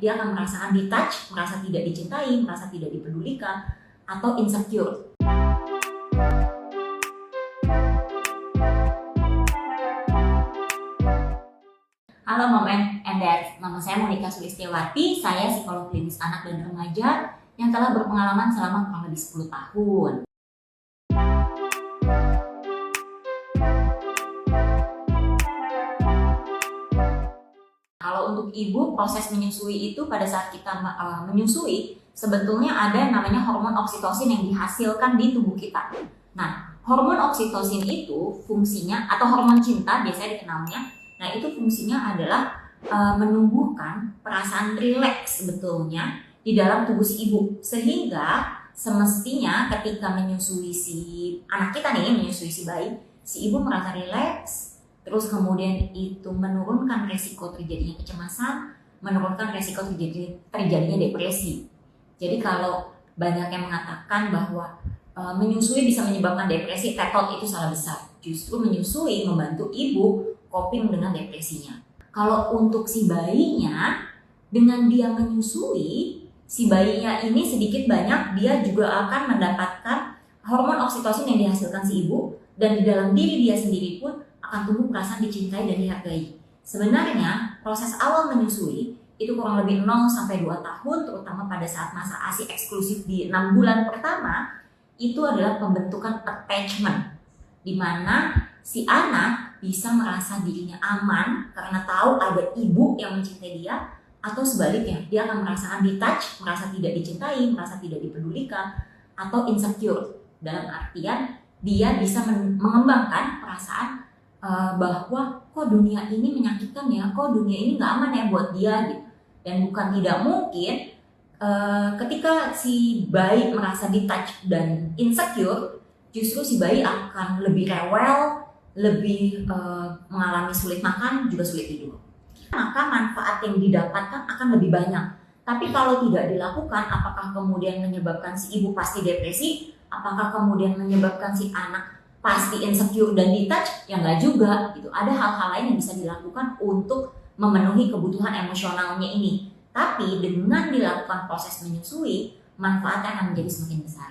dia akan merasakan detached, merasa tidak dicintai, merasa tidak dipedulikan, atau insecure. Halo Mom and Dad, nama saya Monica Sulistiawati, saya psikolog klinis anak dan remaja yang telah berpengalaman selama kurang lebih 10 tahun. Kalau untuk ibu, proses menyusui itu pada saat kita menyusui, sebetulnya ada namanya hormon oksitosin yang dihasilkan di tubuh kita. Nah, hormon oksitosin itu fungsinya, atau hormon cinta biasanya dikenalnya, nah itu fungsinya adalah menumbuhkan perasaan rileks sebetulnya di dalam tubuh si ibu. Sehingga semestinya ketika menyusui si anak kita nih, menyusui si bayi, si ibu merasa rileks, terus kemudian itu menurunkan resiko terjadinya kecemasan, menurunkan resiko terjadinya depresi. Jadi kalau banyak yang mengatakan bahwa menyusui bisa menyebabkan depresi, tetot itu salah besar. Justru menyusui membantu ibu coping dengan depresinya. Kalau untuk si bayinya, dengan dia menyusui, si bayinya ini sedikit banyak dia juga akan mendapatkan hormon oksitosin yang dihasilkan si ibu, dan di dalam diri dia sendiri pun akan tumbuh perasaan dicintai dan dihargai. Sebenarnya proses awal menyusui itu kurang lebih 0-2 tahun, terutama pada saat masa ASI eksklusif di 6 bulan pertama, itu adalah pembentukan attachment, di mana si anak bisa merasa dirinya aman karena tahu ada ibu yang mencintai dia, atau sebaliknya dia akan merasakan detached, merasa tidak dicintai, merasa tidak dipedulikan, atau insecure. Dalam artian dia bisa mengembangkan perasaan bahwa kok dunia ini menyakitkan ya, kok dunia ini nggak aman ya buat dia gitu. Dan bukan tidak mungkin ketika si bayi merasa detached dan insecure, justru si bayi akan lebih rewel, lebih mengalami sulit makan, juga sulit tidur. Maka manfaat yang didapatkan akan lebih banyak. Tapi kalau tidak dilakukan, apakah kemudian menyebabkan si ibu pasti depresi? Apakah kemudian menyebabkan si anak pasti insecure dan detached? Ya nggak juga gitu. Ada hal-hal lain yang bisa dilakukan untuk memenuhi kebutuhan emosionalnya ini. Tapi dengan dilakukan proses menyusui, manfaatnya akan menjadi semakin besar.